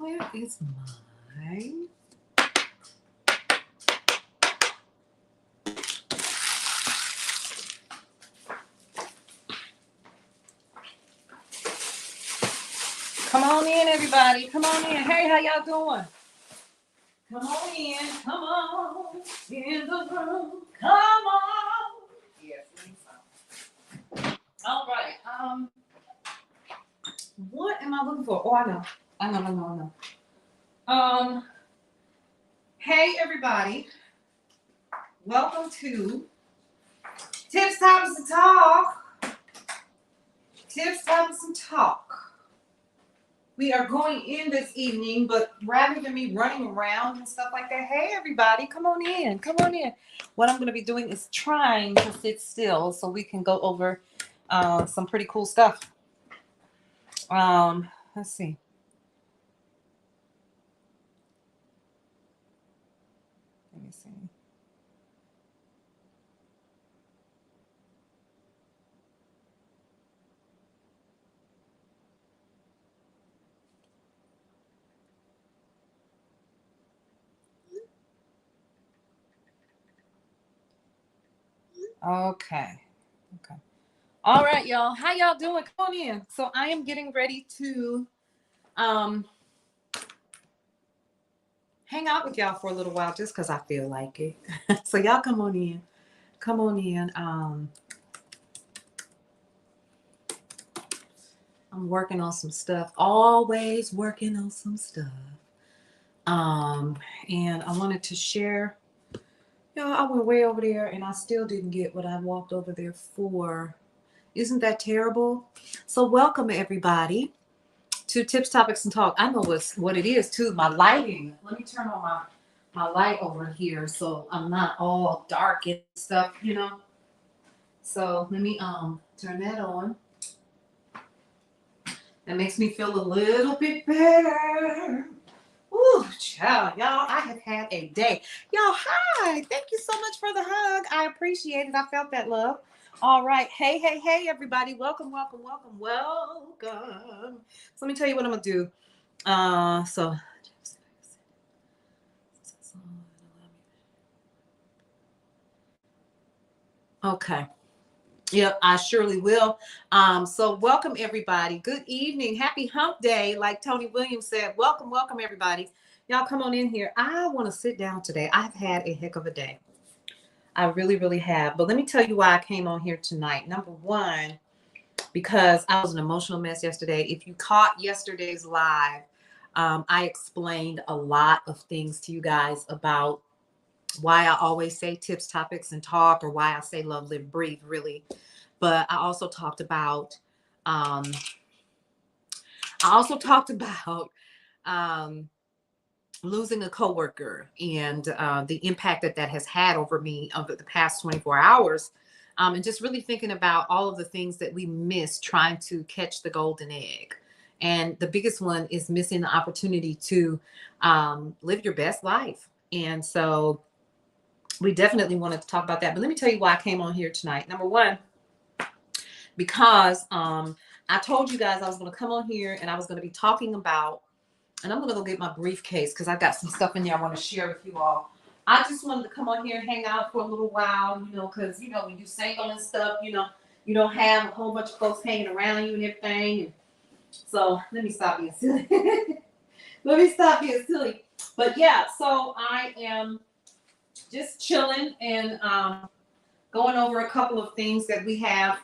Where is my... Come on in, everybody. Come on in. Hey, how y'all doing? Come on in. Come on in the room. Come on. Yes, all right. What am I looking for? Oh, I know. Hey, everybody. Welcome to Tips, Topics, and Talk. Tips, Topics, and Talk. We are going in this evening, but rather than me running around and stuff like that, hey, everybody, come on in. Come on in. What I'm going to be doing is trying to sit still so we can go over some pretty cool stuff. Let's see. Let me see. Okay. All right, y'all. How y'all doing? Come on in. So I am getting ready to hang out with y'all for a little while just because I feel like it. So y'all come on in. Come on in. I'm working on some stuff. Always working on some stuff. And I wanted to share. I went way over there and I still didn't get what I walked over there for. Isn't that terrible? So welcome everybody to Tips, Topics, and Talk. I know what it is too. My lighting. Let me turn on my light over here so I'm not all dark and stuff, So let me turn that on. That makes me feel a little bit better. Ooh, child, y'all, I have had a day. Y'all, hi. Thank you so much for the hug. I appreciate it. I felt that love. All right. Hey, everybody. Welcome. So let me tell you what I'm going to do. Okay. Yep, I surely will. So welcome everybody. Good evening. Happy hump day. Like Tony Williams said, welcome everybody. Y'all come on in here. I want to sit down today. I've had a heck of a day. I really, really have. But let me tell you why I came on here tonight. Number one, because I was an emotional mess yesterday. If you caught yesterday's live, I explained a lot of things to you guys about why I always say tips, topics, and talk, or why I say love, live, breathe, really. But I also talked about losing a coworker and the impact that has had over me over the past 24 hours. And just really thinking about all of the things that we miss trying to catch the golden egg. And the biggest one is missing the opportunity to live your best life. And so we definitely wanted to talk about that. But let me tell you why I came on here tonight. Number one, because I told you guys I was going to come on here and I was going to be talking about, and I'm going to go get my briefcase because I got some stuff in there I want to share with you all. I just wanted to come on here and hang out for a little while, because, when you single and stuff, you don't have a whole bunch of folks hanging around you and everything. And so let me stop being silly. But yeah, so I am just chilling and going over a couple of things that we have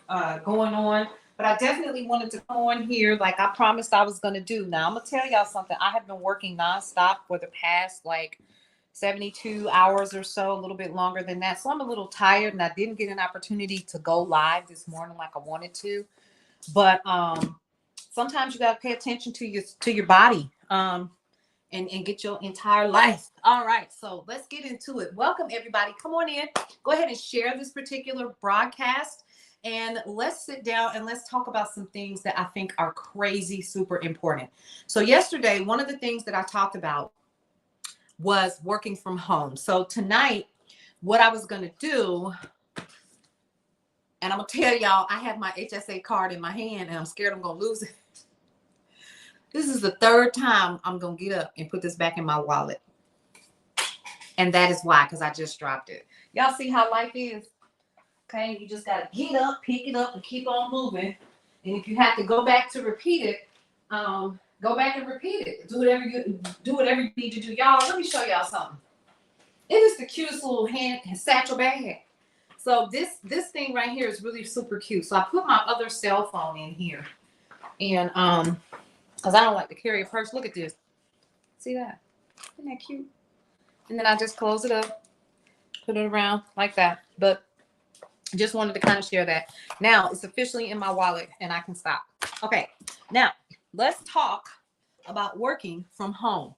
going on. But I definitely wanted to come on here like I promised I was going to do. Now, I'm going to tell y'all something. I have been working nonstop for the past 72 hours or so, a little bit longer than that. So I'm a little tired and I didn't get an opportunity to go live this morning like I wanted to. But sometimes you got to pay attention to your body. And get your entire life. All right, so let's get into it. Welcome, everybody. Come on in. Go ahead and share this particular broadcast. And let's sit down and let's talk about some things that I think are crazy, super important. So yesterday, one of the things that I talked about was working from home. So tonight, what I was going to do, and I'm going to tell y'all, I have my HSA card in my hand and I'm scared I'm going to lose it. This is the third time I'm going to get up and put this back in my wallet. And that is why, because I just dropped it. Y'all see how life is? Okay, you just got to get up, pick it up, and keep on moving. And if you have to go back to repeat it, go back and repeat it. Do whatever you need to do. Y'all, let me show y'all something. It is the cutest little hand satchel bag. So this thing right here is really super cute. So I put my other cell phone in here. And because I don't like to carry a purse. Look at this. See that? Isn't that cute? And then I just close it up, put it around like that. But just wanted to kind of share that. Now it's officially in my wallet and I can stop. Okay, now let's talk about working from home.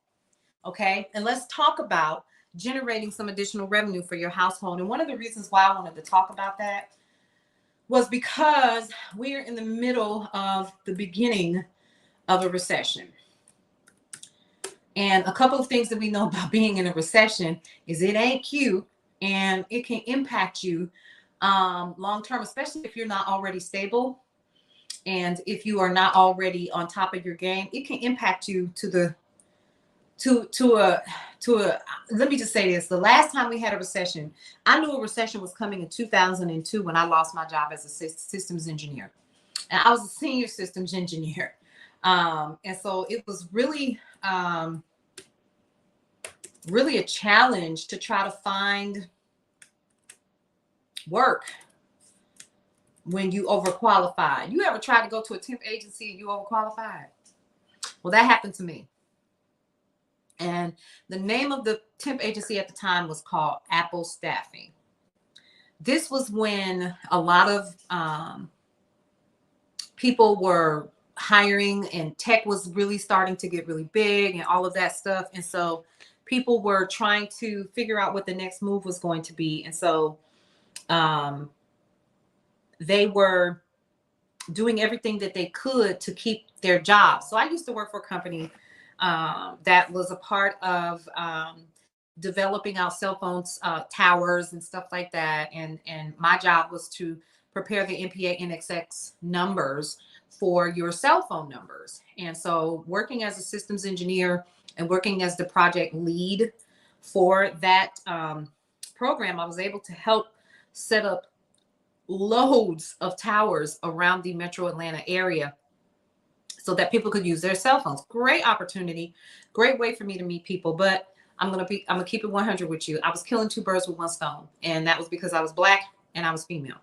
Okay, and let's talk about generating some additional revenue for your household. And one of the reasons why I wanted to talk about that was because we're in the middle of the beginning of a recession. And a couple of things that we know about being in a recession is it ain't cute and it can impact you long term, especially if you're not already stable and if you are not already on top of your game. It can impact you to a let me just say this. The last time we had a recession, I knew a recession was coming in 2002 when I lost my job as a systems engineer. And I was a senior systems engineer. And so it was really a challenge to try to find work when you overqualified. You ever tried to go to a temp agency and you overqualified? Well, that happened to me. And the name of the temp agency at the time was called Apple Staffing. This was when a lot of people were hiring and tech was really starting to get really big and all of that stuff. And so people were trying to figure out what the next move was going to be. And so they were doing everything that they could to keep their jobs. So I used to work for a company that was a part of developing out cell phones, towers and stuff like that. And my job was to prepare the NPA NXX numbers for your cell phone numbers. And so working as a systems engineer and working as the project lead for that program, I was able to help set up loads of towers around the metro Atlanta area so that people could use their cell phones. Great opportunity, great way for me to meet people. But I'm gonna keep it 100 with you. I was killing two birds with one stone, and that was because I was Black and I was female.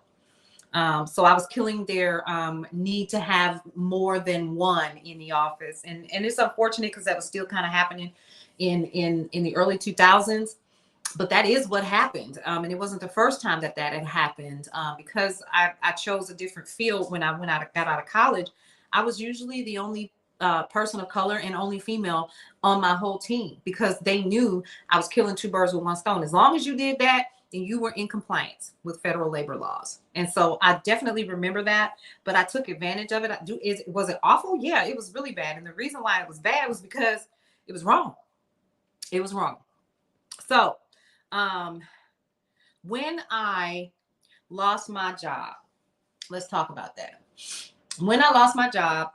So I was killing their need to have more than one in the office, and it's unfortunate because that was still kind of happening in the early 2000s. But that is what happened, and it wasn't the first time that had happened. Because I chose a different field when I got out of college. I was usually the only person of color and only female on my whole team because they knew I was killing two birds with one stone. As long as you did that, then you were in compliance with federal labor laws. And so I definitely remember that, but I took advantage of it. Was it awful? Yeah, it was really bad. And the reason why it was bad was because it was wrong. It was wrong. So when I lost my job, let's talk about that. When I lost my job,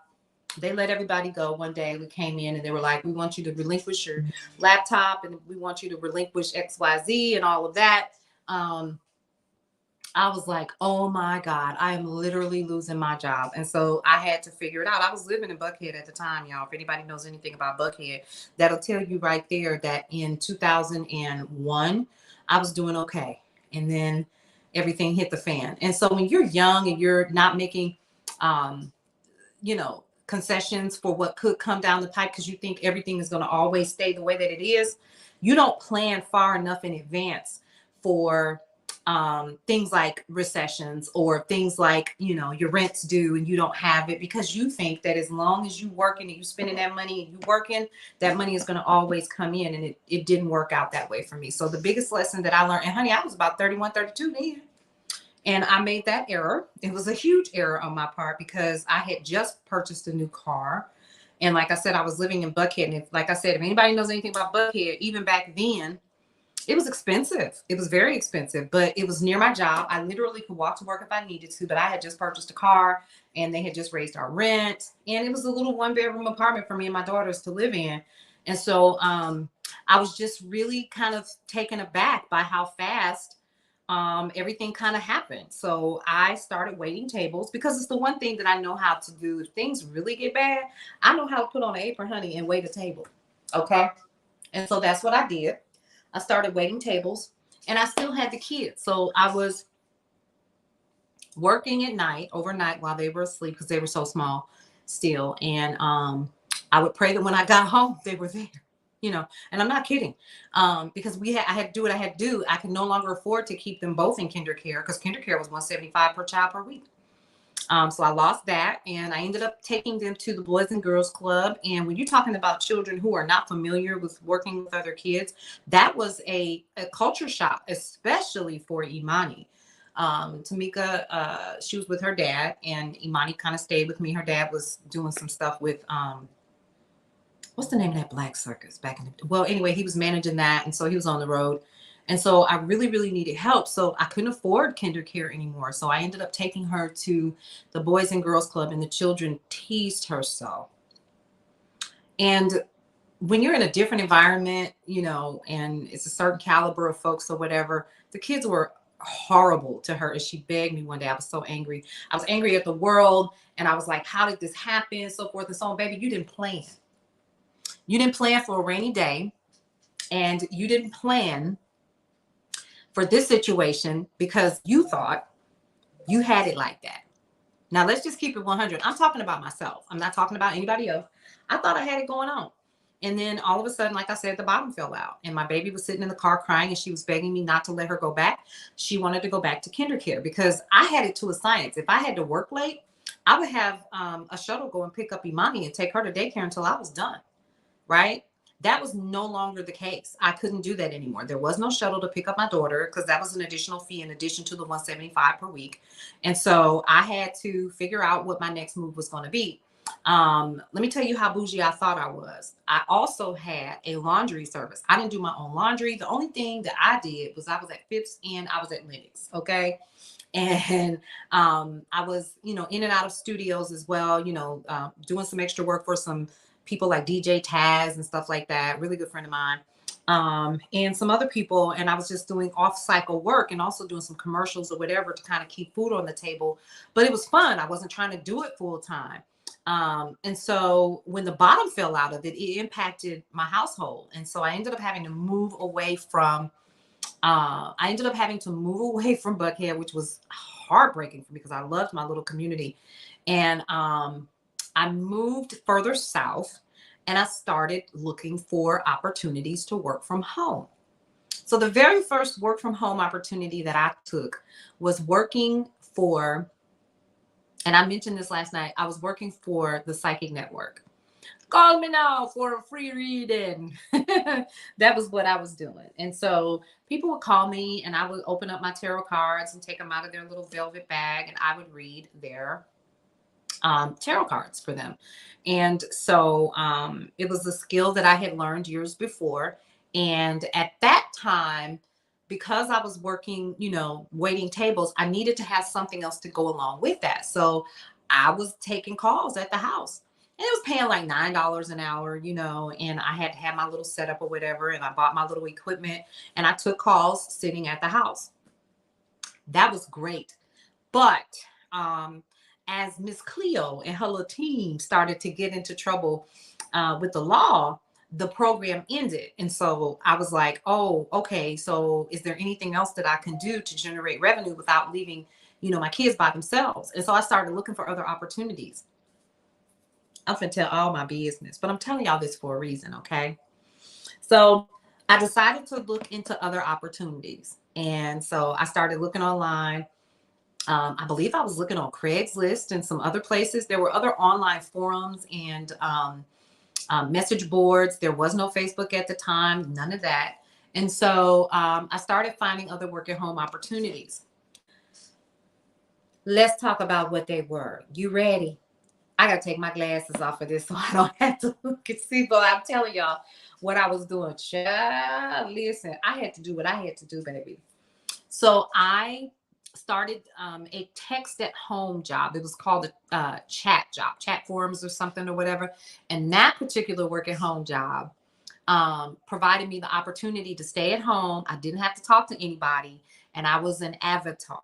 they let everybody go one day. We came in and they were like, we want you to relinquish your laptop and we want you to relinquish XYZ and all of that. I was like, oh my God, I am literally losing my job. And so I had to figure it out. I was living in Buckhead at the time, y'all. If anybody knows anything about Buckhead, that'll tell you right there that in 2001, I was doing okay. And then everything hit the fan. And so when you're young and you're not making, concessions for what could come down the pipe because you think everything is going to always stay the way that it is, you don't plan far enough in advance for things like recessions or things like, your rent's due and you don't have it because you think that as long as you working and you spending that money and you working, that money is going to always come in. And it didn't work out that way for me. So the biggest lesson that I learned, and honey, I was about 31, 32 then. And I made that error. It was a huge error on my part because I had just purchased a new car. And like I said, I was living in Buckhead. And if anybody knows anything about Buckhead, even back then, It was expensive. It was very expensive, but it was near my job. I literally could walk to work if I needed to, but I had just purchased a car and they had just raised our rent. And it was a little 1 bedroom apartment for me and my daughters to live in. And so I was just really kind of taken aback by how fast everything kind of happened. So I started waiting tables because it's the one thing that I know how to do. If things really get bad, I know how to put on an apron, honey, and wait a table. Okay. And so that's what I did. I started waiting tables and I still had the kids. So I was working at night, overnight while they were asleep because they were so small still. And I would pray that when I got home, they were there, you know, and I'm not kidding. Because I had to do what I had to do. I could no longer afford to keep them both in kinder care because kinder care was $175 per child per week. So I lost that and I ended up taking them to the Boys and Girls Club. And when you're talking about children who are not familiar with working with other kids, that was a culture shock, especially for Imani. Tamika, she was with her dad and Imani kind of stayed with me. Her dad was doing some stuff with, what's the name of that black circus back in the, well, anyway, he was managing that. And so he was on the road. And so I really, really needed help. So I couldn't afford kinder care anymore. So I ended up taking her to the Boys and Girls Club and the children teased her so. And when you're in a different environment, you know, and it's a certain caliber of folks or whatever, the kids were horrible to her. And she begged me one day. I was so angry. I was angry at the world. And I was like, how did this happen? So forth and so on. Baby, you didn't plan. You didn't plan for a rainy day. And you didn't plan for this situation because you thought you had it like that. Now let's just keep it 100. I'm talking about myself. I'm not talking about anybody else. I thought I had it going on. And then all of a sudden, like I said, the bottom fell out and my baby was sitting in the car crying and she was begging me not to let her go back. She wanted to go back to kinder care because I had it to a science. If I had to work late, I would have a shuttle go and pick up Imani and take her to daycare until I was done. Right? That was no longer the case. I couldn't do that anymore. There was no shuttle to pick up my daughter because that was an additional fee in addition to the $175 per week. And so I had to figure out what my next move was going to be. Let me tell you how bougie I thought I was. I also had a laundry service. I didn't do my own laundry. The only thing that I did was I was at Phipps and I was at Lennox. Okay. And I was, you know, in and out of studios as well, you know, doing some extra work for some people like DJ Taz and stuff like that. Really good friend of mine. And some other people. And I was just doing off cycle work and also doing some commercials or whatever to kind of keep food on the table. But it was fun. I wasn't trying to do it full time. And so when the bottom fell out of it, it impacted my household. And so I ended up having to move away from Buckhead, which was heartbreaking for me because I loved my little community. And I moved further south and I started looking for opportunities to work from home. So the very first work from home opportunity that I took was working for, and I mentioned this last night, I was working for the Psychic Network. Call me now for a free reading. That was what I was doing. And so people would call me and I would open up my tarot cards and take them out of their little velvet bag and I would read their tarot cards for them. And so it was a skill that I had learned years before. And at that time, because I was working, you know, waiting tables, I needed to have something else to go along with that. So I was taking calls at the house. And it was paying like $9 an hour, you know, and I had to have my little setup or whatever. And I bought my little equipment and I took calls sitting at the house. That was great. But as Miss Cleo and her little team started to get into trouble with the law, the program ended. And so I was like, oh, okay. So is there anything else that I can do to generate revenue without leaving, you know, my kids by themselves? And so I started looking for other opportunities. I'm going to tell all my business, but I'm telling y'all this for a reason. Okay. So I decided to look into other opportunities. And so I started looking online. I believe I was looking on Craigslist and some other places. There were other online forums and message boards. There was no Facebook at the time, none of that. And so I started finding other work at home opportunities. Let's talk about what they were. You ready? I gotta take my glasses off of this so I don't have to look and see. But I'm telling y'all what I was doing. Child, listen, I had to do what I had to do, baby. So I started a text at home job. It was called a chat job, chat forums or something or whatever. And that particular work at home job provided me the opportunity to stay at home. I didn't have to talk to anybody, and I was an avatar.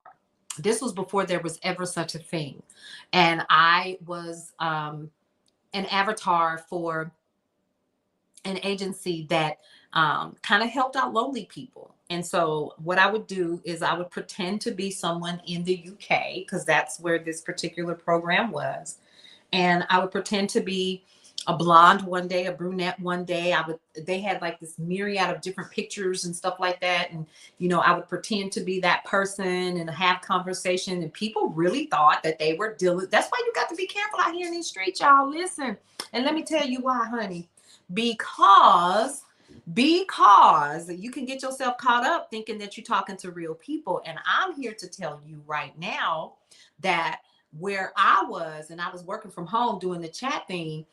This was before there was ever such a thing. And I was an avatar for an agency that kind of helped out lonely people. And so what I would do is I would pretend to be someone in the UK, because that's where this particular program was. And I would pretend to be a blonde one day, a brunette one day. They had like this myriad of different pictures and stuff like that. And, I would pretend to be that person and have conversation. And people really thought that they were dealing. That's why you got to be careful out here in these streets, y'all. Listen. And let me tell you why, honey. Because you can get yourself caught up thinking that you're talking to real people. And I'm here to tell you right now that where I was, and I was working from home doing the chat thing,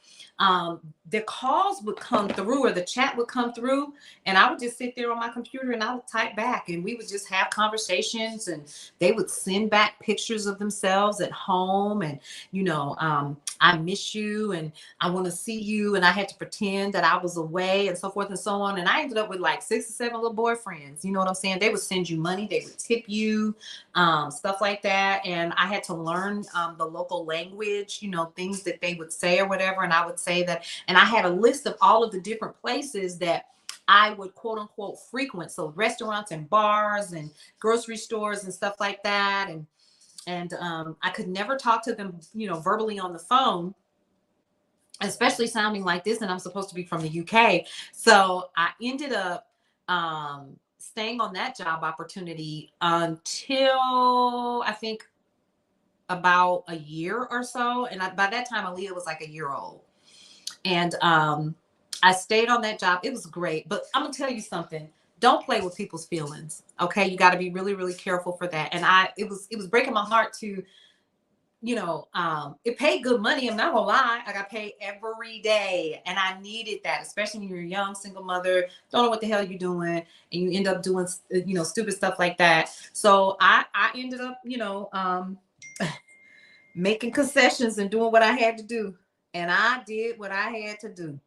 the calls would come through or the chat would come through, and I would just sit there on my computer and I would type back, and we would just have conversations, and they would send back pictures of themselves at home, and I miss you and I want to see you, and I had to pretend that I was away and so forth and so on. And I ended up with like 6 or 7 little boyfriends. You know what I'm saying? They would send you money, they would tip you, stuff like that. And I had to learn the local language, things that they would say or whatever. And I would say that, and I had a list of all of the different places that I would quote unquote frequent. So restaurants and bars and grocery stores and stuff like that. And I could never talk to them, verbally on the phone, especially sounding like this. And I'm supposed to be from the UK. So I ended up staying on that job opportunity until I think about a year or so. And by that time, Aaliyah was like a year old. And I stayed on that job. It was great. But I'm going to tell you something. Don't play with people's feelings. Okay. You got to be really, really careful for that. And it was breaking my heart to, it paid good money. I'm not gonna lie. I got paid every day. And I needed that, especially when you're a young single mother, don't know what the hell you're doing. And you end up doing, stupid stuff like that. So I ended up, making concessions and doing what I had to do. And I did what I had to do.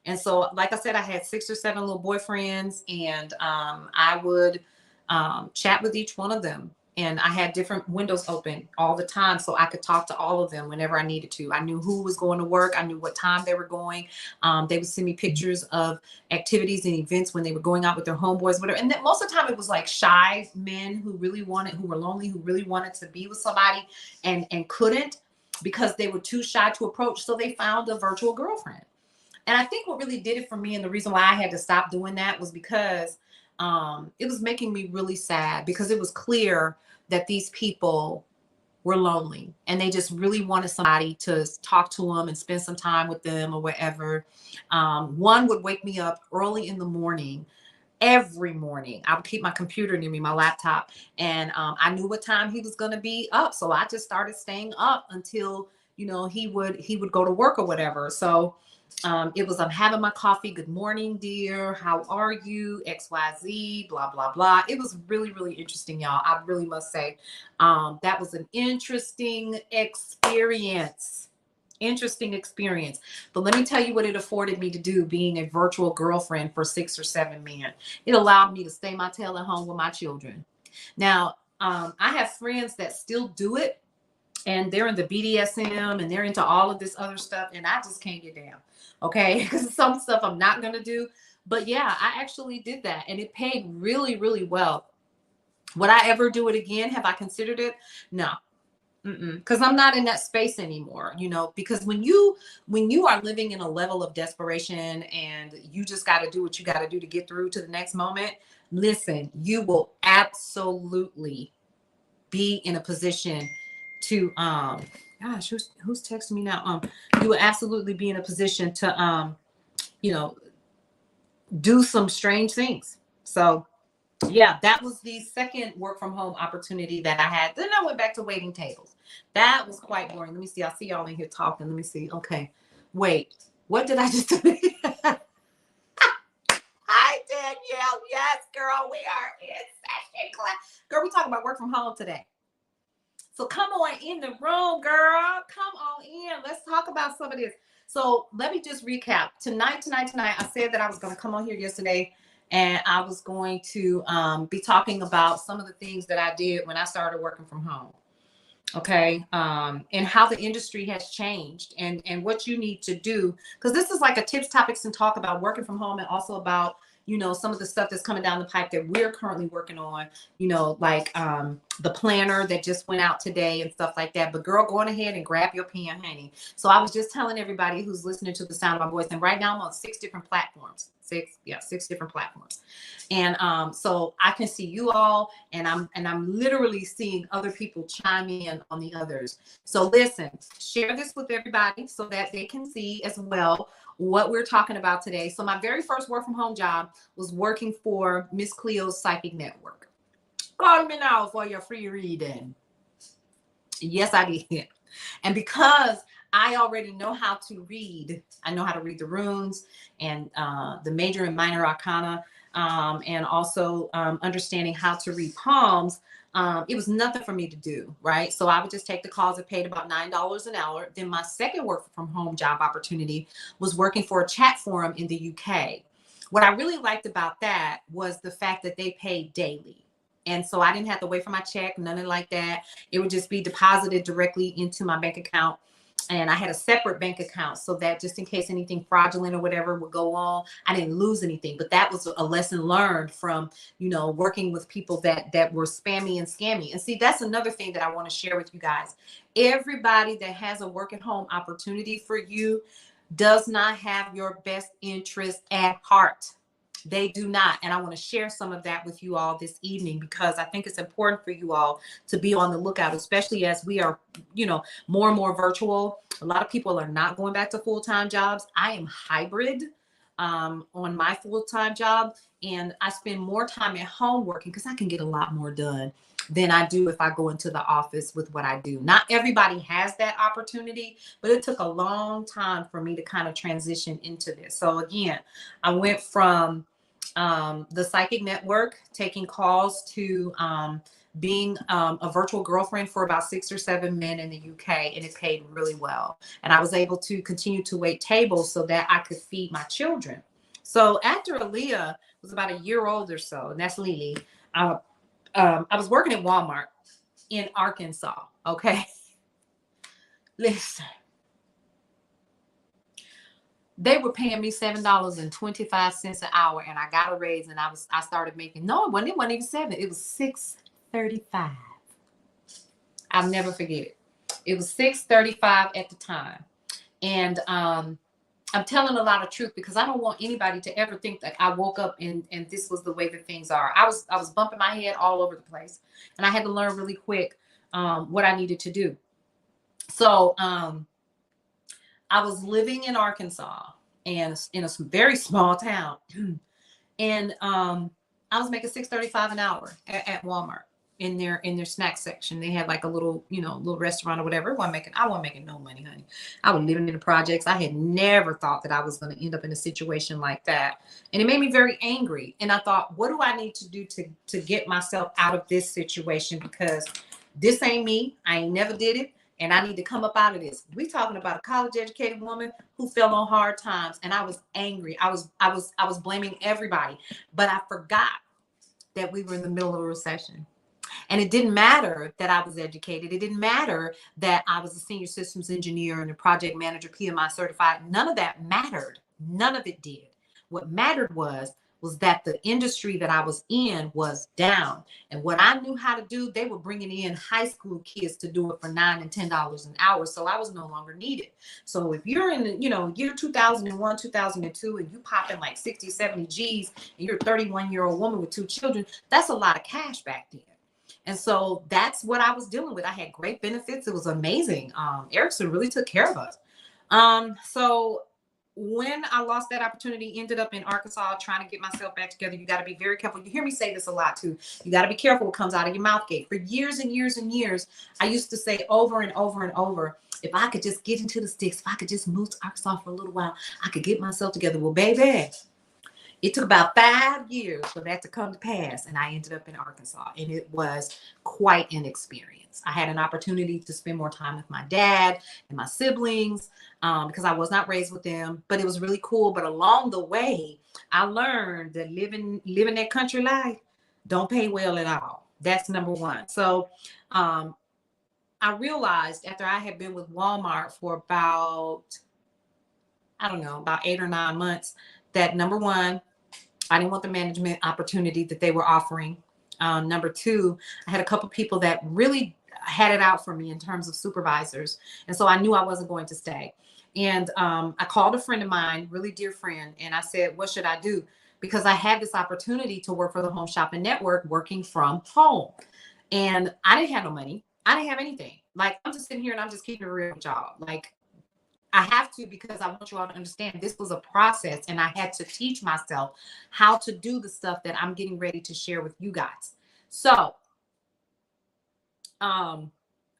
And so, like I said, I had 6 or 7 little boyfriends, and I would chat with each one of them. And I had different windows open all the time, so I could talk to all of them whenever I needed to. I knew who was going to work. I knew what time they were going. They would send me pictures of activities and events when they were going out with their homeboys, whatever. And then most of the time it was like shy men who were lonely, who really wanted to be with somebody and couldn't because they were too shy to approach. So they found a virtual girlfriend. And I think what really did it for me, and the reason why I had to stop doing that, was because it was making me really sad, because it was clear that these people were lonely and they just really wanted somebody to talk to them and spend some time with them or whatever. One would wake me up early in the morning. Every morning I would keep my computer near me, my laptop, and I knew what time he was going to be up. So I just started staying up until, he would go to work or whatever. So it was, I'm having my coffee. Good morning, dear. How are you? XYZ, blah, blah, blah. It was really, really interesting, y'all. I really must say that was an interesting experience. But let me tell you what it afforded me to do, being a virtual girlfriend for 6 or 7 men. It allowed me to stay my tail at home with my children. Now, I have friends that still do it, and they're in the BDSM and they're into all of this other stuff, and I just can't get down. Okay, because some stuff I'm not going to do. But yeah, I actually did that, and it paid really, really well. Would I ever do it again? Have I considered it? No. Because I'm not in that space anymore, because when you are living in a level of desperation and you just got to do what you got to do to get through to the next moment, listen, you will absolutely be in a position to gosh, who's texting me now? You will absolutely be in a position to do some strange things. So yeah, that was the second work from home opportunity that I had. Then I went back to waiting tables. That was quite boring. Let me see. I see y'all in here talking. Let me see. Okay. Wait. What did I just do? Hi, Danielle. Yes, girl. We are in session class. Girl, we talking about work from home today. So come on in the room, girl. Come on in. Let's talk about some of this. So let me just recap. Tonight, I said that I was going to come on here yesterday and I was going to be talking about some of the things that I did when I started working from home. Okay. And how the industry has changed and what you need to do. Because this is like a tips, topics, and talk about working from home and also about, you know, some of the stuff that's coming down the pipe that we're currently working on, you know, like the planner that just went out today and stuff like that. But girl, go on ahead and grab your pen, honey. So I was just telling everybody who's listening to the sound of my voice, and right now I'm on 6 different platforms. 6 different platforms. And so I can see you all, and I'm literally seeing other people chime in on the others. So listen, share this with everybody so that they can see as well what we're talking about today. So my very first work from home job was working for Miss Cleo's Psychic Network. Call me now for your free reading. Yes, I did. And because I already know how to read, I know how to read the runes and the major and minor arcana, and also understanding how to read palms. It was nothing for me to do, right? So I would just take the calls. I paid about $9 an hour. Then my second work from home job opportunity was working for a chat forum in the UK. What I really liked about that was the fact that they paid daily. And so I didn't have to wait for my check, nothing like that. It would just be deposited directly into my bank account. And I had a separate bank account so that just in case anything fraudulent or whatever would go on, I didn't lose anything. But that was a lesson learned from, you know, working with people that were spammy and scammy. And see, that's another thing that I want to share with you guys. Everybody that has a work at home opportunity for you does not have your best interest at heart. They do not. And I want to share some of that with you all this evening because I think it's important for you all to be on the lookout, especially as we are, you know, more and more virtual. A lot of people are not going back to full-time jobs. I am hybrid on my full-time job, and I spend more time at home working because I can get a lot more done than I do if I go into the office with what I do. Not everybody has that opportunity, but it took a long time for me to kind of transition into this. So again, I went from the Psychic Network, taking calls, to being a virtual girlfriend for about 6 or 7 men in the UK, and it paid really well. And I was able to continue to wait tables so that I could feed my children. So after Aaliyah was about a year old or so, and that's Lily, I was working at Walmart in Arkansas. Okay. Listen. They were paying me $7.25 an hour, and I got a raise, and I started making, no, it wasn't even 7. It was $6.35. I'll never forget it. It was $6.35 at the time. And I'm telling a lot of truth because I don't want anybody to ever think that I woke up and this was the way that things are. I was bumping my head all over the place, and I had to learn really quick what I needed to do. So I was living in Arkansas and in a very small town, and I was making $6.35 an hour at Walmart in their snack section. They had like a little, you know, little restaurant or whatever. I wasn't making no money, honey. I was living in the projects. I had never thought that I was going to end up in a situation like that, and it made me very angry. And I thought, what do I need to do to get myself out of this situation? Because this ain't me. I ain't never did it. And I need to come up out of this. We talking about a college educated woman who fell on hard times. And I was angry. I was blaming everybody, but I forgot that we were in the middle of a recession. And it didn't matter that I was educated. It didn't matter that I was a senior systems engineer and a project manager, PMI certified. None of that mattered. None of it did. What mattered was that the industry that I was in was down. And what I knew how to do, they were bringing in high school kids to do it for $9 and $10 an hour. So I was no longer needed. So if you're in the, you know, year 2001, 2002, and you pop in like 60, 70 G's, and you're a 31-year-old woman with 2 children, that's a lot of cash back then. And so that's what I was dealing with. I had great benefits. It was amazing. Erickson really took care of us. So when I lost that opportunity, ended up in Arkansas trying to get myself back together. You got to be very careful. You hear me say this a lot too. You got to be careful what comes out of your mouth gate. For years and years and years, I used to say over and over and over, if I could just get into the sticks, if I could just move to Arkansas for a little while, I could get myself together. Well, baby, it took about 5 years for that to come to pass, and I ended up in Arkansas, and it was quite an experience. I had an opportunity to spend more time with my dad and my siblings because I was not raised with them, but it was really cool. But along the way, I learned that living that country life don't pay well at all. That's number one. So I realized after I had been with Walmart for about, I don't know, about 8 or 9 months, that number one, I didn't want the management opportunity that they were offering. Number two, I had a couple people that really had it out for me in terms of supervisors. And so I knew I wasn't going to stay. And I called a friend of mine, really dear friend, and I said, what should I do? Because I had this opportunity to work for the Home Shopping Network working from home. And I didn't have no money. I didn't have anything. Like, I'm just sitting here and I'm just keeping it real with y'all. Like, I have to, because I want you all to understand this was a process, and I had to teach myself how to do the stuff that I'm getting ready to share with you guys. So I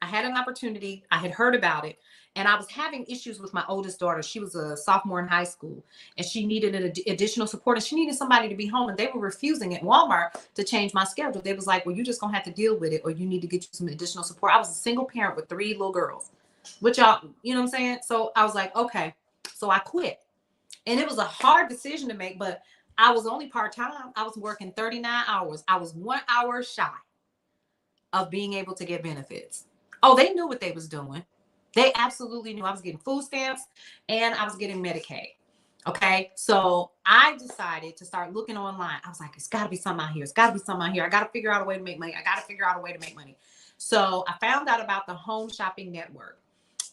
had an opportunity. I had heard about it, and I was having issues with my oldest daughter. She was a sophomore in high school, and she needed an additional support, and she needed somebody to be home, and they were refusing at Walmart to change my schedule. They was like, well, you're just gonna have to deal with it, or you need to get you some additional support. I was a single parent with 3 little girls, which y'all, you know what I'm saying? So I was like, okay. So I quit. And it was a hard decision to make, but I was only part-time. I was working 39 hours. I was 1 hour shy of being able to get benefits. Oh, they knew what they was doing. They absolutely knew. I was getting food stamps and I was getting Medicaid. Okay. So I decided to start looking online. I was like, it's got to be something out here. It's got to be something out here. I got to figure out a way to make money. I got to figure out a way to make money. So I found out about the Home Shopping Network,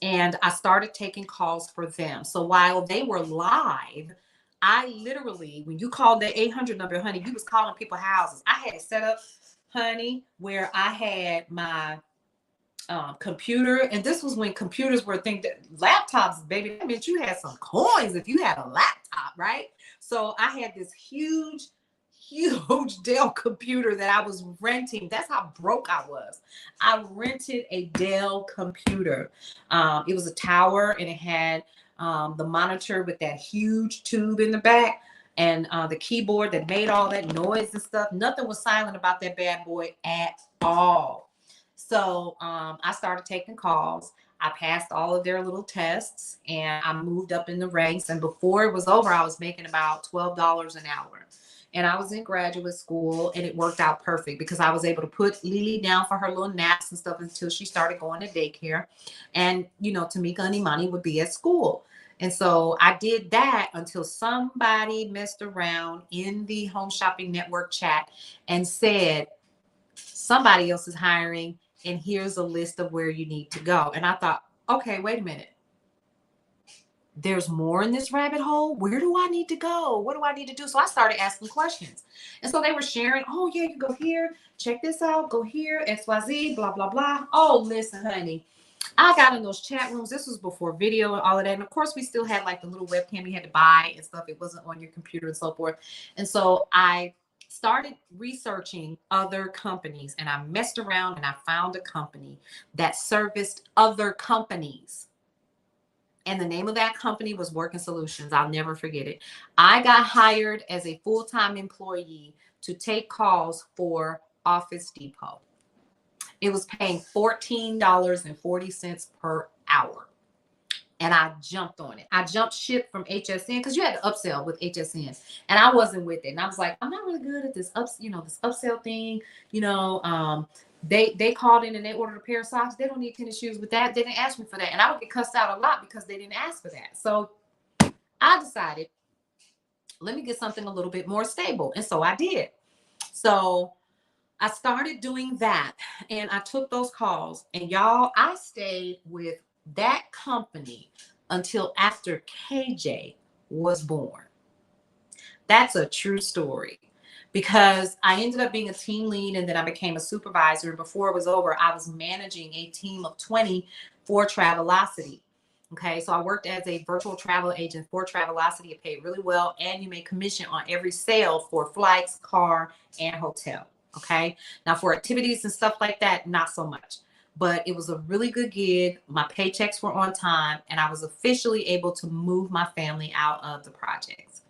and I started taking calls for them. So while they were live, I literally, when you called the 800 number, honey, you was calling people houses. I had it set up, honey, where I had my computer, and this was when computers were laptops, baby. That meant you had some coins if you had a laptop, right? So I had this huge Dell computer that I was renting. That's how broke I was. I rented a Dell computer. It was a tower, and it had the monitor with that huge tube in the back, and the keyboard that made all that noise and stuff. Nothing was silent about that bad boy at all. So I started taking calls. I passed all of their little tests, and I moved up in the ranks. And before it was over, I was making about $12 an hour. And I was in graduate school, and it worked out perfect because I was able to put Lily down for her little naps and stuff until she started going to daycare. And, you know, Tamika and Imani would be at school. And so I did that until somebody messed around in the Home Shopping Network chat and said, somebody else is hiring, and here's a list of where you need to go. And I thought, okay, wait a minute. There's more in this rabbit hole. Where do I need to go? What do I need to do? So I started asking questions. And so they were sharing, oh, yeah, you go here, check this out, go here, XYZ, blah, blah, blah. Oh, listen, honey, I got in those chat rooms. This was before video and all of that. And of course, we still had like the little webcam you had to buy and stuff. It wasn't on your computer and so forth. And so I started researching other companies, and I messed around and I found a company that serviced other companies. And the name of that company was Working Solutions. I'll never forget it. I got hired as a full-time employee to take calls for Office Depot. It was paying $14.40 per hour. And I jumped on it. I jumped ship from HSN because you had to upsell with HSN, and I wasn't with it. And I was like, I'm not really good at this this upsell thing. They called in and they ordered a pair of socks. They don't need tennis shoes with that. They didn't ask me for that. And I would get cussed out a lot because they didn't ask for that. So I decided, let me get something a little bit more stable. And so I did. So I started doing that, and I took those calls, and y'all, I stayed with that company until after KJ was born. That's a true story, because I ended up being a team lead, and then I became a supervisor. Before it was over, I was managing a team of 20 for Travelocity. Okay, so I worked as a virtual travel agent for Travelocity. It paid really well, and you made commission on every sale for flights, car, and hotel. Okay, now for activities and stuff like that, not so much. But it was a really good gig. My paychecks were on time, and I was officially able to move my family out of the projects.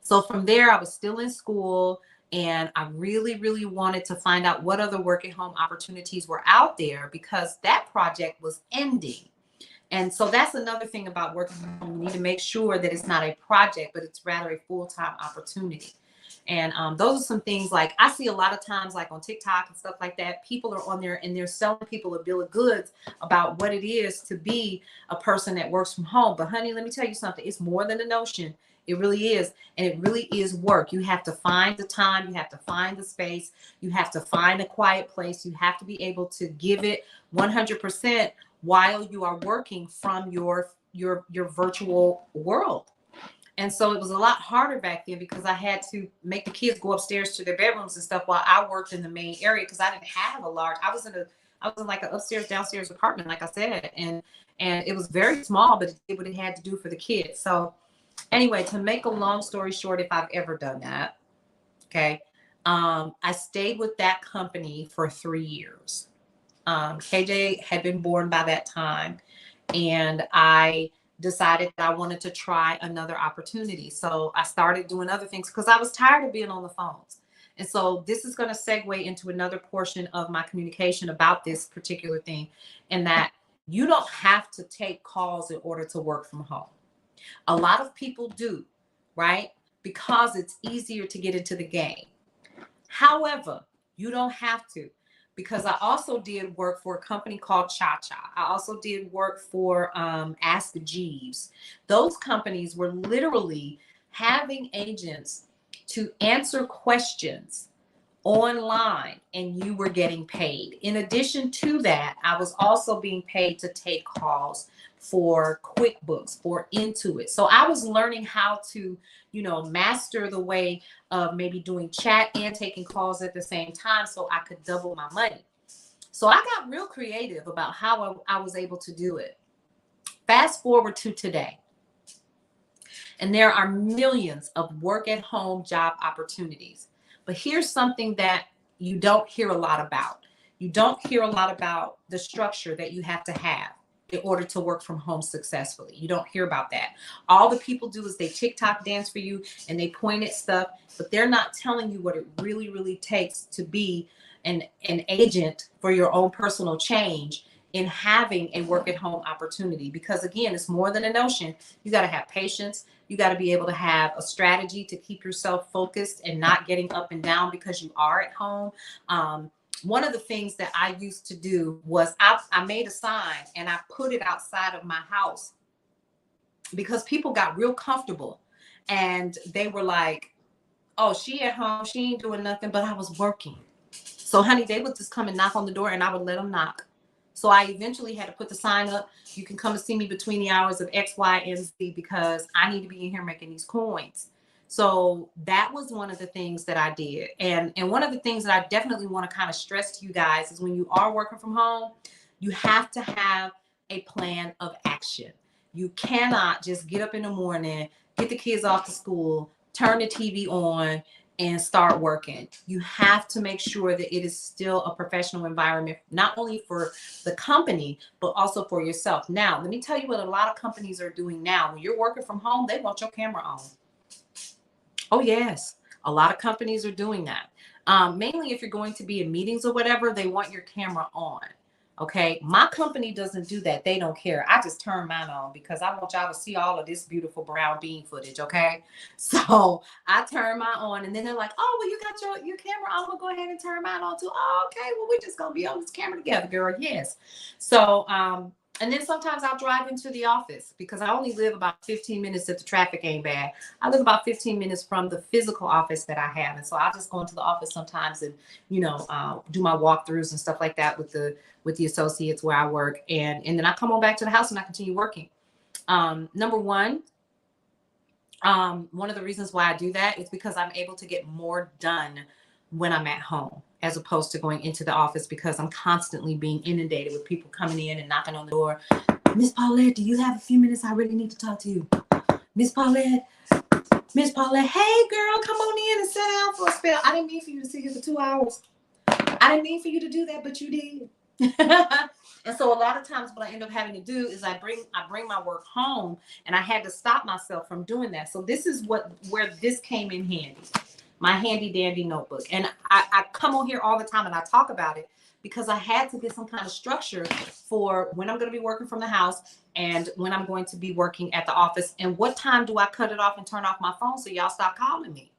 So from there, I was still in school, and I really, really wanted to find out what other work at home opportunities were out there because that project was ending. And so that's another thing about working from home. You need to make sure that it's not a project, but it's rather a full-time opportunity. And those are some things like I see a lot of times, like on TikTok and stuff like that. People are on there and they're selling people a bill of goods about what it is to be a person that works from home. But honey, let me tell you something. It's more than a notion. It really is. And it really is work. You have to find the time. You have to find the space. You have to find a quiet place. You have to be able to give it 100% while you are working from your virtual world. And so it was a lot harder back then because I had to make the kids go upstairs to their bedrooms and stuff while I worked in the main area because I didn't have a large. I was in like an upstairs downstairs apartment, like I said, and it was very small, but it did what it had to do for the kids. So anyway, to make a long story short, if I've ever done that, okay, I stayed with that company for 3 years. KJ had been born by that time, and I decided that I wanted to try another opportunity. So I started doing other things because I was tired of being on the phones. And so this is going to segue into another portion of my communication about this particular thing, and that you don't have to take calls in order to work from home. A lot of people do, right? Because it's easier to get into the game. However, you don't have to, because I also did work for a company called Cha Cha. I also did work for Ask Jeeves. Those companies were literally having agents to answer questions online, and you were getting paid. In addition to that, I was also being paid to take calls for QuickBooks, for Intuit. So I was learning how to, master the way of maybe doing chat and taking calls at the same time so I could double my money. So I got real creative about how I was able to do it. Fast forward to today, and there are millions of work at home job opportunities. But here's something that you don't hear a lot about. You don't hear a lot about the structure that you have to have in order to work from home successfully. You don't hear about that. All the people do is they TikTok dance for you and they point at stuff, but they're not telling you what it really, really takes to be an agent for your own personal change in having a work at home opportunity. Because again, it's more than a notion. You got to have patience. You got to be able to have a strategy to keep yourself focused and not getting up and down because you are at home. One of the things that I used to do was I made a sign and I put it outside of my house because people got real comfortable and they were like, oh, she at home, she ain't doing nothing, but I was working. So honey, they would just come and knock on the door and I would let them knock. So I eventually had to put the sign up. You can come and see me between the hours of X, Y, and Z because I need to be in here making these coins. So that was one of the things that I did. And one of the things that I definitely want to kind of stress to you guys is when you are working from home, you have to have a plan of action. You cannot just get up in the morning, get the kids off to school, turn the TV on, and start working. You have to make sure that it is still a professional environment, not only for the company, but also for yourself. Now, let me tell you what a lot of companies are doing now. When you're working from home, they want your camera on. Oh, yes. A lot of companies are doing that. Mainly if you're going to be in meetings or whatever, they want your camera on. Okay. My company doesn't do that. They don't care. I just turn mine on because I want y'all to see all of this beautiful brown bean footage. Okay. So I turn mine on and then they're like, oh, well, you got your camera on. We'll go ahead and turn mine on too. Oh, okay. Well, we're just going to be on this camera together, girl. Yes. So, and then sometimes I'll drive into the office because I only live about 15 minutes if the traffic ain't bad. I live about 15 minutes from the physical office that I have. And so I'll just go into the office sometimes and, do my walkthroughs and stuff like that with the associates where I work. And then I come on back to the house and I continue working. Number one of the reasons why I do that is because I'm able to get more done when I'm at home, as opposed to going into the office because I'm constantly being inundated with people coming in and knocking on the door. Miss Paulette, do you have a few minutes? I really need to talk to you. Miss Paulette, hey girl, come on in and sit down for a spell. I didn't mean for you to sit here for 2 hours. I didn't mean for you to do that, but you did. And so a lot of times what I end up having to do is I bring my work home, and I had to stop myself from doing that. So this is where this came in handy. My handy dandy notebook. And I come on here all the time and I talk about it because I had to get some kind of structure for when I'm going to be working from the house and when I'm going to be working at the office, and what time do I cut it off and turn off my phone so y'all stop calling me.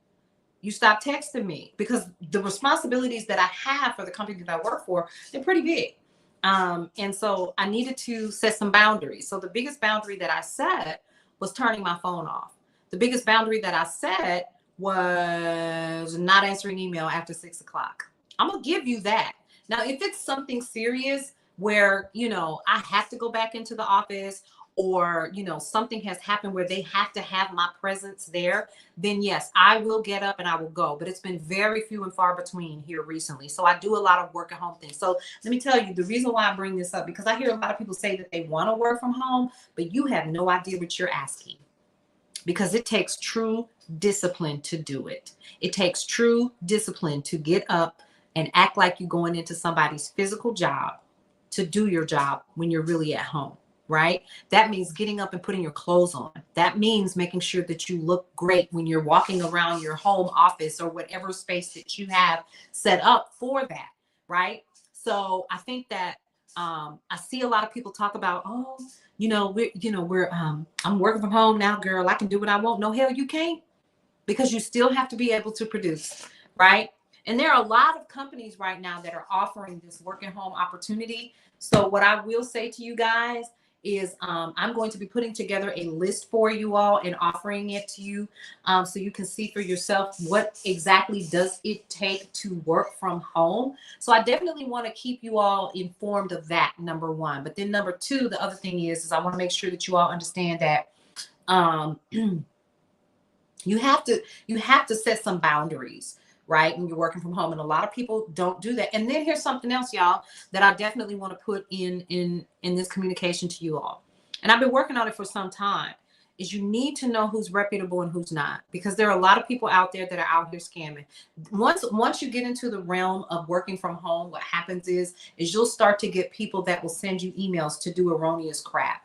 You stop texting me, because the responsibilities that I have for the company that I work for, they're pretty big. And so I needed to set some boundaries. So the biggest boundary that I set was turning my phone off. The biggest boundary that I set was not answering email after 6 o'clock. I'm going to give you that. Now, if it's something serious where, I have to go back into the office, or, something has happened where they have to have my presence there, then yes, I will get up and I will go. But it's been very few and far between here recently. So I do a lot of work at home things. So let me tell you, the reason why I bring this up, because I hear a lot of people say that they want to work from home, but you have no idea what you're asking, because it takes true discipline to do it. It takes true discipline to get up and act like you're going into somebody's physical job to do your job when you're really at home. Right? That means getting up and putting your clothes on. That means making sure that you look great when you're walking around your home office or whatever space that you have set up for that. Right? So I think that I see a lot of people talk about, I'm working from home now, girl. I can do what I want. No, hell, you can't, because you still have to be able to produce. Right? And there are a lot of companies right now that are offering this work at home opportunity. So what I will say to you guys is I'm going to be putting together a list for you all and offering it to you, so you can see for yourself what exactly does it take to work from home. So I definitely want to keep you all informed of that, number one. But then number two, the other thing is I want to make sure that you all understand that you have to set some boundaries, right, when you're working from home. And a lot of people don't do that. And then here's something else, y'all, that I definitely want to put in this communication to you all. And I've been working on it for some time, is you need to know who's reputable and who's not, because there are a lot of people out there that are out here scamming. Once you get into the realm of working from home, what happens is you'll start to get people that will send you emails to do erroneous crap.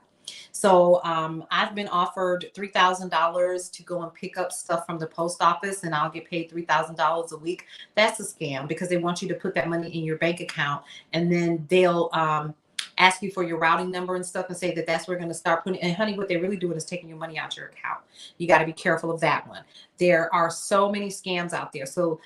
So I've been offered $3,000 to go and pick up stuff from the post office, and I'll get paid $3,000 a week. That's a scam, because they want you to put that money in your bank account, and then they'll ask you for your routing number and stuff and say that that's where we're going to start putting. And honey, what they're really doing is taking your money out your account. You got to be careful of that one. There are so many scams out there. So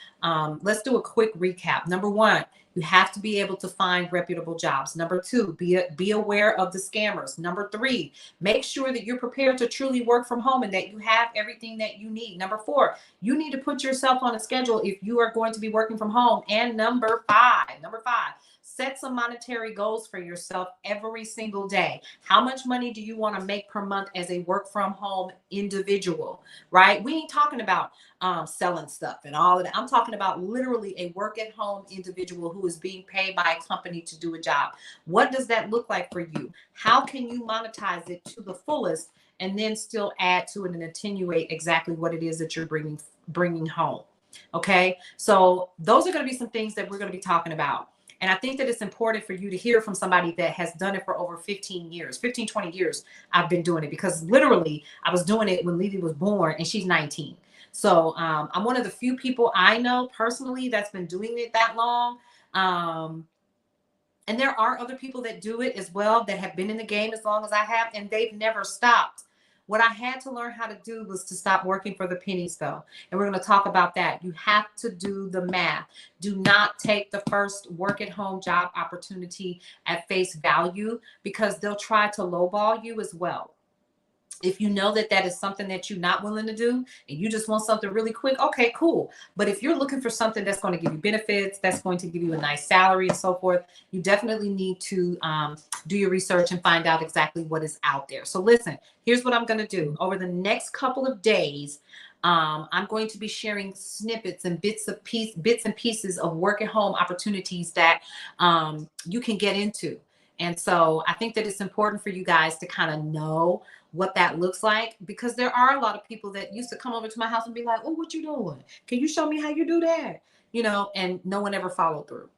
let's do a quick recap. Number one, you have to be able to find reputable jobs. Number two, be aware of the scammers. Number three, make sure that you're prepared to truly work from home and that you have everything that you need. Number four, you need to put yourself on a schedule if you are going to be working from home. And number five, set some monetary goals for yourself every single day. How much money do you want to make per month as a work from home individual, right? We ain't talking about selling stuff and all of that. I'm talking about literally a work at home individual who is being paid by a company to do a job. What does that look like for you? How can you monetize it to the fullest and then still add to it and attenuate exactly what it is that you're bringing home? Okay, so those are going to be some things that we're going to be talking about. And I think that it's important for you to hear from somebody that has done it for over 20 years. I've been doing it, because literally I was doing it when Lily was born and she's 19. So I'm one of the few people I know personally that's been doing it that long. And there are other people that do it as well that have been in the game as long as I have, and they've never stopped. What I had to learn how to do was to stop working for the pennies, though. And we're going to talk about that. You have to do the math. Do not take the first work at home job opportunity at face value, because they'll try to lowball you as well. If you know that that is something that you're not willing to do and you just want something really quick, okay, cool. But if you're looking for something that's going to give you benefits, that's going to give you a nice salary and so forth, you definitely need to do your research and find out exactly what is out there. So listen, here's what I'm going to do. Over the next couple of days, I'm going to be sharing snippets and bits and pieces of work at home opportunities that you can get into. And so I think that it's important for you guys to kind of know what that looks like, because there are a lot of people that used to come over to my house and be like, oh, what you doing? Can you show me how you do that? You know, and no one ever followed through.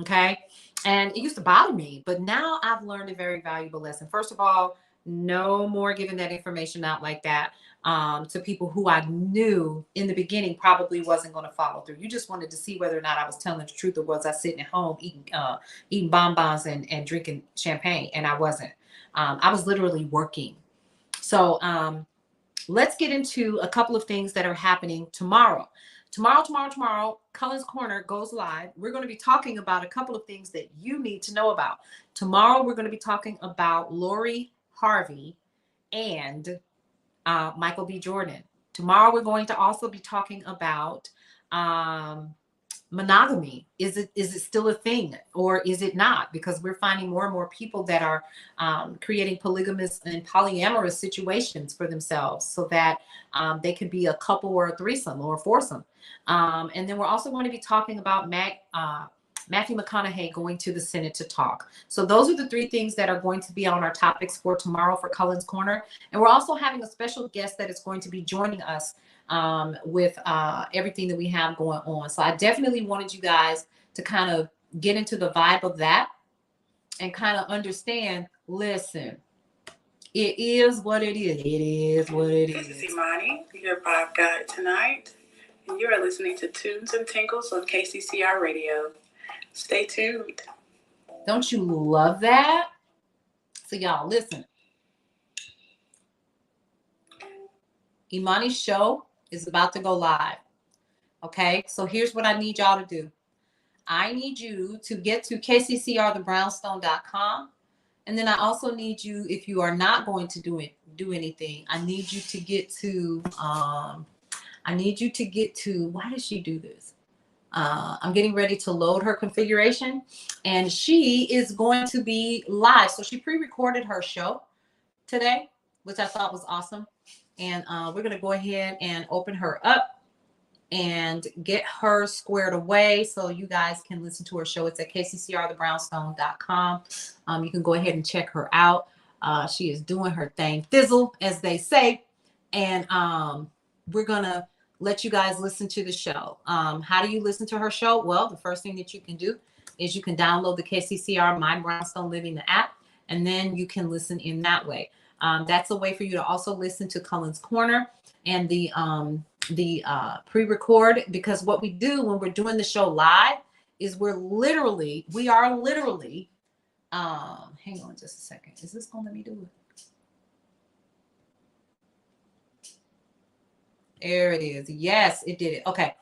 Okay. And it used to bother me, but now I've learned a very valuable lesson. First of all, no more giving that information out like that to people who I knew in the beginning probably wasn't going to follow through. You just wanted to see whether or not I was telling the truth, or was I sitting at home eating bonbons and drinking champagne, and I wasn't. I was literally working. So let's get into a couple of things that are happening tomorrow. Tomorrow, Cullen's Corner goes live. We're going to be talking about a couple of things that you need to know about. Tomorrow, we're going to be talking about Lori Harvey and Michael B. Jordan. Tomorrow, we're going to also be talking about monogamy. Is it still a thing, or is it not? Because we're finding more and more people that are creating polygamous and polyamorous situations for themselves, so that they could be a couple or a threesome or a foursome. And then we're also going to be talking about Matthew McConaughey going to the Senate to talk. So those are the three things that are going to be on our topics for tomorrow for Cullen's Corner. And we're also having a special guest that is going to be joining us with everything that we have going on. So I definitely wanted you guys to kind of get into the vibe of that and kind of understand, listen, it is what it is. It is what it is. This is Imani, your vibe guide tonight, and you are listening to Tunes and Tinkles on KCCR Radio. Stay tuned. Don't you love that? So y'all, listen. Imani's show is about to go live. Okay, so here's what I need y'all to do. I need you to get to kccrthebrownstone.com. And then I also need you, if you are not going to do anything, I need you to get to, why does she do this? I'm getting ready to load her configuration, and she is going to be live. So she pre-recorded her show today, which I thought was awesome. And we're going to go ahead and open her up and get her squared away so you guys can listen to her show. It's at kccrthebrownstone.com. You can go ahead and check her out. She is doing her thing fizzle, as they say. And we're going to let you guys listen to the show. How do you listen to her show? Well, the first thing that you can do is you can download the KCCR My Brownstone Living, the app, and then you can listen in that way. That's a way for you to also listen to Cullen's Corner and the pre-record, because what we do when we're doing the show live is we are literally hang on just a second. Is this gonna let me do it? There it is. Yes, it did it. Okay.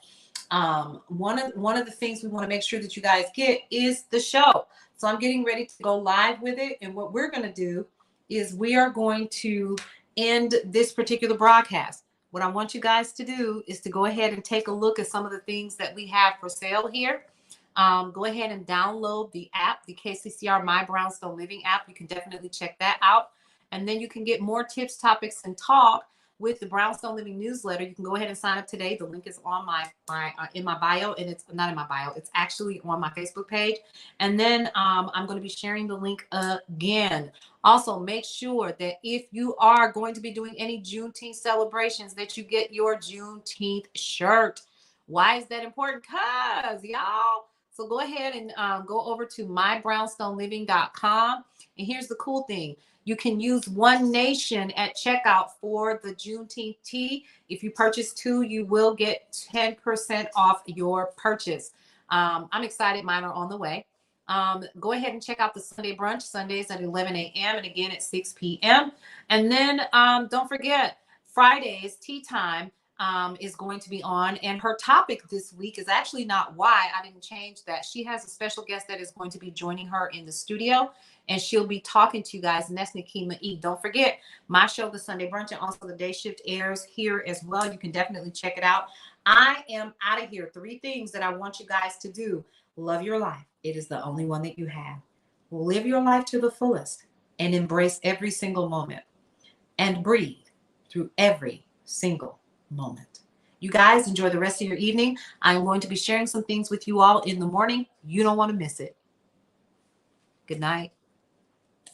One of the things we want to make sure that you guys get is the show. So I'm getting ready to go live with it, and what we're going to do is we are going to end this particular broadcast. What I want you guys to do is to go ahead and take a look at some of the things that we have for sale here. Go ahead and download the app, the KCCR My Brownstone Living app. You can definitely check that out. And then you can get more tips, topics, and talk with the Brownstone Living newsletter. You can go ahead and sign up today. The link is on in my bio, and it's not in my bio. It's actually on my Facebook page. And then I'm going to be sharing the link again. Also, make sure that if you are going to be doing any Juneteenth celebrations, that you get your Juneteenth shirt. Why is that important? Because y'all. So go ahead and go over to mybrownstoneliving.com. And here's the cool thing. You can use One Nation at checkout for the Juneteenth tee. If you purchase 2, you will get 10% off your purchase. I'm excited. Mine are on the way. Go ahead and check out the Sunday brunch, Sundays at 11 a.m. and again at 6 p.m. And then don't forget, Fridays, tea time is going to be on. And her topic this week is actually not why. I didn't change that. She has a special guest that is going to be joining her in the studio, and she'll be talking to you guys. And that's Nikema E. Don't forget, my show, The Sunday Brunch, and also the Day Shift airs here as well. You can definitely check it out. I am out of here. 3 things that I want you guys to do. Love your life. It is the only one that you have. Live your life to the fullest and embrace every single moment and breathe through every single moment. You guys enjoy the rest of your evening. I'm going to be sharing some things with you all in the morning. You don't want to miss it. Good night.